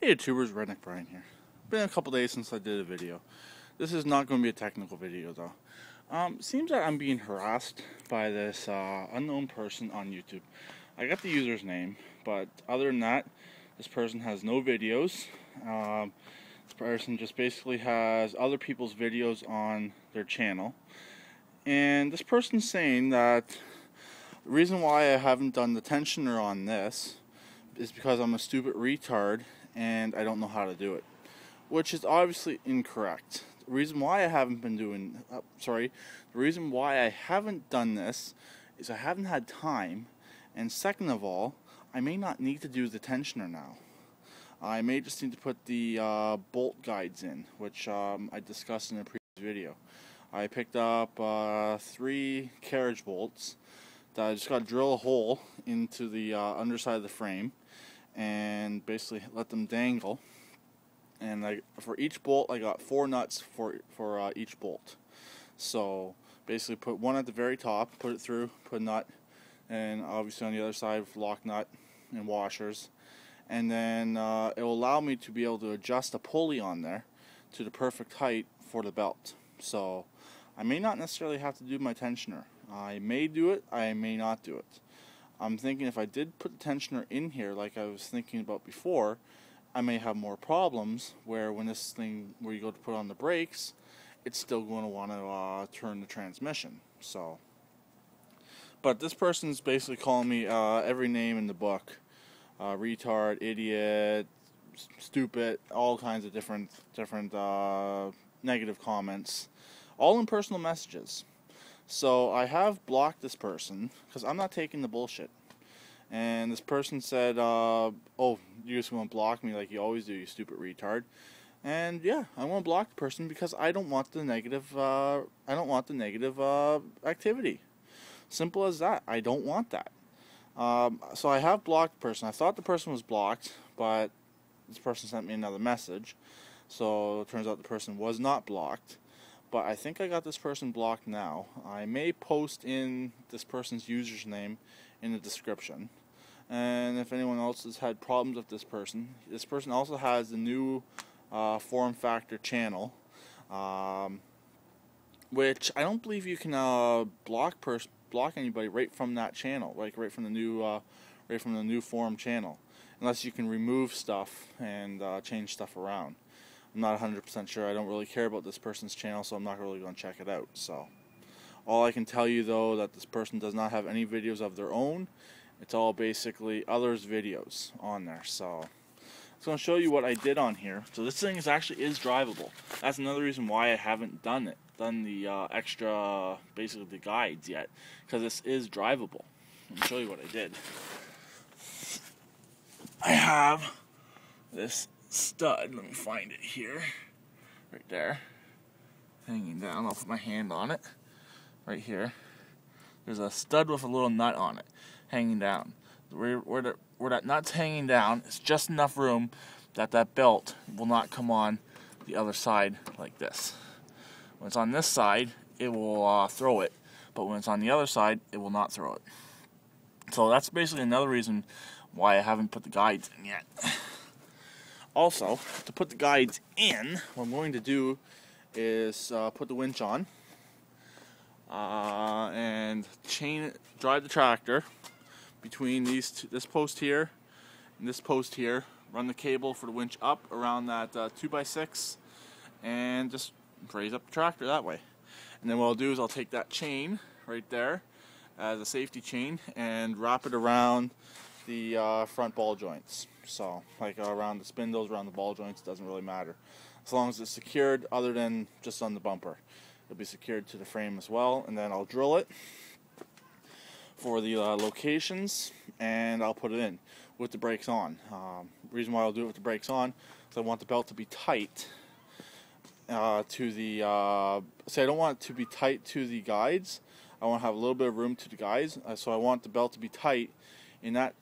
Hey YouTubers, Redneck Brian here. Been a couple days since I did a video. This is not going to be a technical video though. Seems that I'm being harassed by this unknown person on YouTube. I got the user's name, but other than that, this person has no videos. This person just basically has other people's videos on their channel. And this person's saying that the reason why I haven't done the tensioner on this is because I'm a stupid retard and I don't know how to do it, which is obviously incorrect. The reason why I haven't been doing, the reason why I haven't done this is I haven't had time, and second of all, I may not need to do the tensioner now. I may just need to put the bolt guides in, which I discussed in a previous video. I picked up 3 carriage bolts that I just got to drill a hole into the underside of the frame and basically let them dangle. And for each bolt, I got 4 nuts for each bolt. So basically, put one at the very top, put it through, put a nut, and obviously on the other side, lock nut and washers. And then it will allow me to be able to adjust a pulley on there to the perfect height for the belt. So I may not necessarily have to do my tensioner. I may do it, I may not do it. I'm thinking if I did put the tensioner in here like I was thinking about before, I may have more problems where when you go to put on the brakes, it's still going to want to turn the transmission. So, but this person's basically calling me every name in the book. Retard, idiot, stupid, all kinds of different negative comments, all in personal messages. So I have blocked this person because I'm not taking the bullshit. And this person said, "Oh, you just want to block me like you always do, you stupid retard." And yeah, I want to block the person because I don't want the negative. Activity. Simple as that. I don't want that. So I have blocked the person. I thought the person was blocked, but this person sent me another message. So it turns out the person was not blocked. But I think I got this person blocked now. I may post in this person's user's name in the description. And if anyone else has had problems with this person also has the new form factor channel, which I don't believe you can block anybody right from that channel, like right from the new forum channel, unless you can remove stuff and change stuff around. I'm not 100% sure. I don't really care about this person's channel, so I'm not really going to check it out. So, all I can tell you though that this person does not have any videos of their own. It's all basically others' videos on there. So, I'm going to show you what I did on here. So this thing is drivable. That's another reason why I haven't done the extra, basically the guides yet, because this is drivable. Let me show you what I did. I have this stud, let me find it here, right there, hanging down. I'll put my hand on it, right here. There's a stud with a little nut on it, hanging down. Where that nut's hanging down, it's just enough room that belt will not come on the other side like this. When it's on this side, it will throw it, but when it's on the other side, it will not throw it. So that's basically another reason why I haven't put the guides in yet. Also, to put the guides in, what I'm going to do is put the winch on and drive the tractor between this post here and this post here. Run the cable for the winch up around that 2x6 and just raise up the tractor that way. And then what I'll do is I'll take that chain right there as a safety chain and wrap it around the front ball joints. So like around the spindles, around the ball joints, doesn't really matter. As long as it's secured, other than just on the bumper. It'll be secured to the frame as well, and then I'll drill it for the locations, and I'll put it in with the brakes on. The reason why I'll do it with the brakes on is I want the belt to be tight to the, I don't want it to be tight to the guides. I want to have a little bit of room to the guides, so I want the belt to be tight in that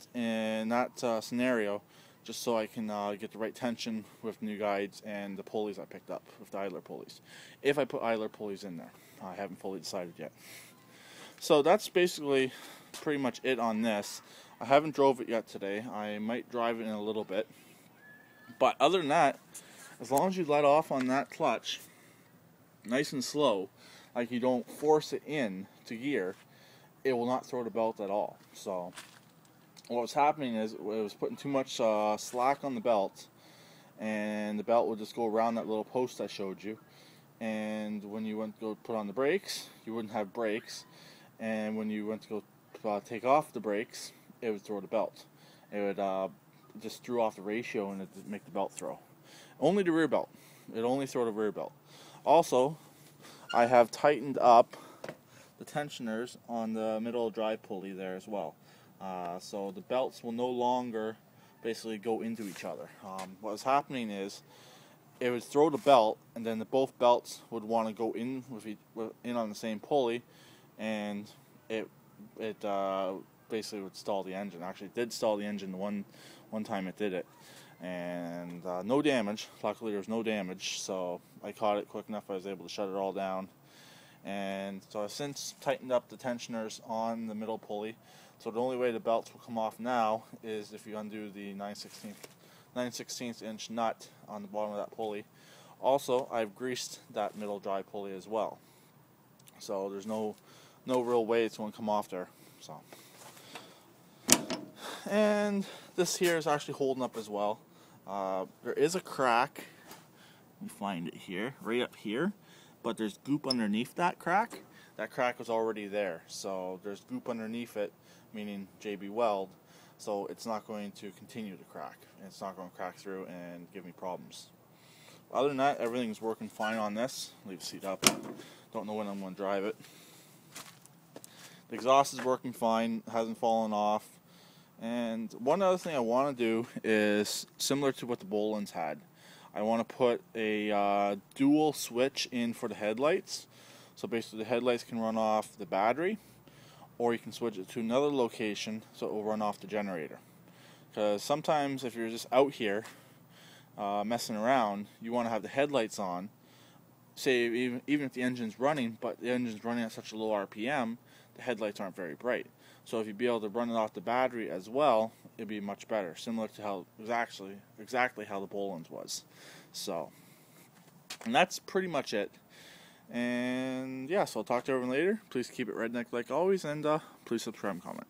scenario, just so I can get the right tension with new guides and the pulleys I picked up with the idler pulleys. If I put idler pulleys in there, I haven't fully decided yet. So that's basically pretty much it on this. I haven't drove it yet today. I might drive it in a little bit. But other than that, as long as you let off on that clutch, nice and slow, like you don't force it in to gear, it will not throw the belt at all. So what was happening is it was putting too much slack on the belt, and the belt would just go around that little post I showed you. And when you went to go put on the brakes, you wouldn't have brakes. And when you went to go take off the brakes, it would throw the belt. It would just threw off the ratio, and it would make the belt throw. Only the rear belt. It only throw the rear belt. Also, I have tightened up the tensioners on the middle drive pulley there as well. So the belts will no longer basically go into each other. What was happening is it would throw the belt, and then both belts would want to go in in on the same pulley, and it basically would stall the engine. Actually, it did stall the engine one time it did it, and no damage. Luckily, there was no damage, so I caught it quick enough. I was able to shut it all down, and so I've since tightened up the tensioners on the middle pulley. So the only way the belts will come off now is if you undo the 9/16 inch nut on the bottom of that pulley. Also, I've greased that middle drive pulley as well, so there's no real way it's going to come off there. So, and this here is actually holding up as well. There is a crack. Let me find it here, right up here, but there's goop underneath that crack. That crack was already there, so there's goop underneath it, meaning JB Weld. So it's not going to continue to crack. It's not going to crack through and give me problems. Other than that, everything's working fine on this. Leave the seat up. Don't know when I'm going to drive it. The exhaust is working fine. Hasn't fallen off. And one other thing I want to do is similar to what the Bolins had. I want to put a dual switch in for the headlights. So basically the headlights can run off the battery, or you can switch it to another location so it will run off the generator. Because sometimes if you're just out here messing around, you want to have the headlights on. Say even if the engine's running, but the engine's running at such a low RPM, the headlights aren't very bright. So if you'd be able to run it off the battery as well, it'd be much better. Similar to how it was actually exactly how the Bolins was. So, and that's pretty much it. And yeah, so I'll talk to everyone later. Please keep it redneck like always, and please subscribe and comment.